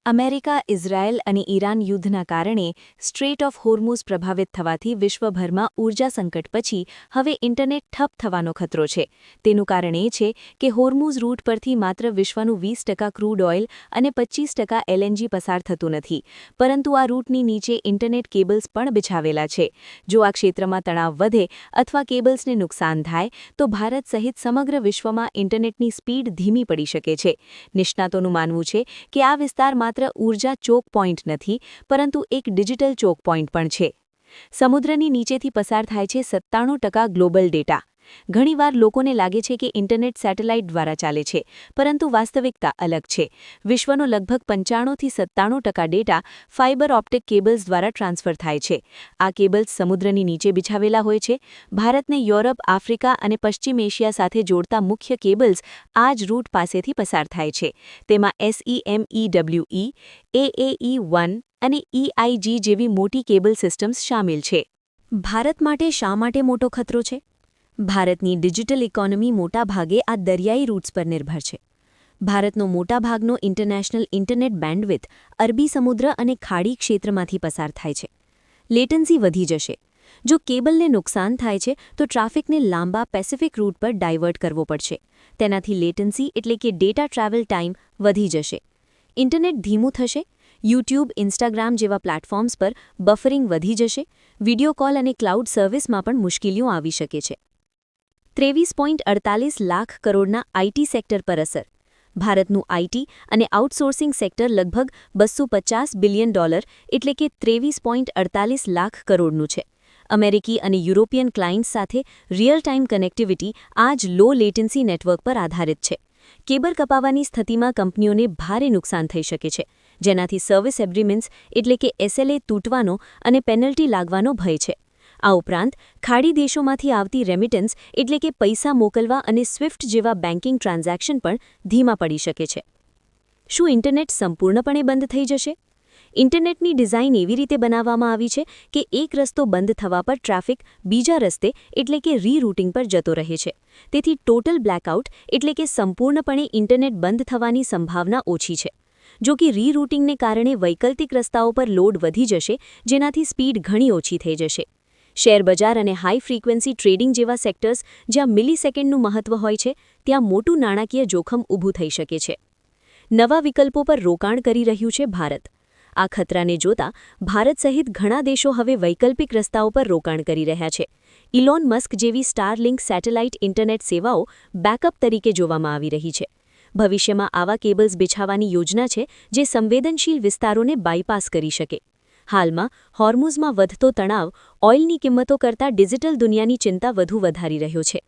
America, Israel અને Iran યુદ્ધના કારણે સ્ટ્રેટ ઓફ હોર્મુઝ પ્રભાવિત થવાથી વિશ્વભરમાં ઊર્જા સંકટ પછી હવે ઇન્ટરનેટ ઠપ થવાનો ખતરો છે. તેનું કારણ એ છે કે હોર્મુઝ રૂટ પરથી માત્ર વિશ્વનું 20% ક્રૂડ ઓઇલ અને 25% એલએનજી પસાર થતું નથી, પરંતુ આ રૂટની નીચે ઇન્ટરનેટ કેબલ્સ પણ બિછાવેલા છે. જો આ ક્ષેત્રમાં તણાવ વધે અથવા કેબલ્સને નુકસાન થાય તો ભારત સહિત સમગ્ર વિશ્વમાં ઇન્ટરનેટની સ્પીડ ધીમી પડી શકે છે. નિષ્ણાતોનું માનવું છે કે આ વિસ્તાર માત્ર ઊર્જા ચોક પોઈન્ટ નથી, પરંતુ એક ડિજિટલ ચોક પોઈન્ટ પણ છે. સમુદ્રની નીચેથી પસાર થાય છે 97% ગ્લોબલ ડેટા. ઘણીવાર લોકોને લાગે છે કે ઇન્ટરનેટ સેટેલાઇટ દ્વારા ચાલે છે, પરંતુ વાસ્તવિકતા અલગ છે. વિશ્વનો લગભગ 95થી 97% ડેટા ફાઇબર ઓપ્ટિક કેબલ્સ દ્વારા ટ્રાન્સફર થાય છે. આ કેબલ્સ સમુદ્રની નીચે બિછાવેલા હોય છે. ભારતને યુરોપ, આફ્રિકા અને પશ્ચિમ એશિયા સાથે જોડતા મુખ્ય કેબલ્સ આ જ રૂટ પાસેથી પસાર થાય છે. તેમાં SEMEWE, AAE1 અને EIG જેવી મોટી કેબલ સિસ્ટમ્સ શામેલ છે. ભારત માટે શા માટે મોટો ખતરો છે? ભારતની ડિજિટલ ઇકોનોમી મોટાભાગે આ દરિયાઈ રૂટ્સ પર નિર્ભર છે. ભારતનો મોટાભાગનો ઇન્ટરનેશનલ ઇન્ટરનેટ બેન્ડવિડ્થ અરબી સમુદ્ર અને ખાડી ક્ષેત્રમાંથી પસાર થાય છે. લેટન્સી વધી જશે. જો કેબલને નુકસાન થાય છે તો ટ્રાફિકને લાંબા પેસિફિક રૂટ પર ડાયવર્ટ કરવો પડશે. તેનાથી લેટન્સી એટલે કે ડેટા ટ્રાવેલ ટાઈમ વધી જશે. ઇન્ટરનેટ ધીમું થશે. યુટ્યુબ, ઇન્સ્ટાગ્રામ જેવા પ્લેટફોર્મ્સ પર બફરિંગ વધી જશે. વિડિયો કોલ અને ક્લાઉડ સર્વિસમાં પણ મુશ્કેલીઓ આવી શકે છે. 23.48 લાખ કરોડના આઈટી સેક્ટર પર અસર. ભારતનું આઈટી અને આઉટસોર્સિંગ સેક્ટર લગભગ $250 બિલિયન એટલે કે 23.48 લાખ કરોડનું છે. અમેરિકી અને યુરોપિયન ક્લાયન્ટ્સ સાથે રિયલ ટાઈમ કનેક્ટિવિટી આ જ લો લેટન્સી નેટવર્ક પર આધારિત છે. કેબલ કપાવાની સ્થિતિમાં કંપનીઓને ભારે નુકસાન થઈ શકે છે, જેનાથી સર્વિસ એગ્રીમેન્ટ્સ એટલે કે SLA તૂટવાનો અને પેનલ્ટી લાગવાનો ભય છે. આ ઉપરાંત ખાડી દેશોમાંથી આવતી રેમિટન્સ એટલે કે પૈસા મોકલવા અને સ્વિફ્ટ જેવા બેન્કિંગ ટ્રાન્ઝેક્શન પણ ધીમા પડી શકે છે. શું ઇન્ટરનેટ સંપૂર્ણપણે બંધ થઈ જશે? ઇન્ટરનેટની ડિઝાઇન એવી રીતે બનાવવામાં આવી છે કે એક રસ્તો બંધ થવા પર ટ્રાફિક બીજા રસ્તે એટલે કે રીરૂટિંગ પર જતો રહે છે. તેથી ટોટલ બ્લેકઆઉટ એટલે કે સંપૂર્ણપણે ઇન્ટરનેટ બંધ થવાની સંભાવના ઓછી છે. જો કે રીરૂટિંગને કારણે વૈકલ્પિક રસ્તાઓ પર લોડ વધી જશે, જેનાથી સ્પીડ ઘણી ઓછી થઈ જશે. શેરબજાર અને હાઈ ફ્રીક્વન્સી ટ્રેડિંગ જેવા સેક્ટર્સ જ્યાં મિલીસેકન્ડનું મહત્વ હોય છે, ત્યાં મોટું નાણાકીય જોખમ ઊભું થઈ શકે છે. નવા વિકલ્પો પર રોકાણ કરી રહ્યું છે ભારત. આ ખતરાને જોતા ભારત સહિત ઘણા દેશો હવે વૈકલ્પિક રસ્તાઓ પર રોકાણ કરી રહ્યા છે. ઇલોન મસ્ક જેવી સ્ટારલિંક સેટેલાઇટ ઇન્ટરનેટ સેવાઓ બેકઅપ તરીકે જોવામાં આવી રહી છે. ભવિષ્યમાં આવા કેબલ્સ બિછાવવાની યોજના છે જે સંવેદનશીલ વિસ્તારોને બાયપાસ કરી શકે. હાલમાં હોર્મુઝમાં વધતો તણાવ ઓઇલની કિંમતો કરતાં ડિજિટલ દુનિયાની ચિંતા વધુ વધારી રહ્યો છે.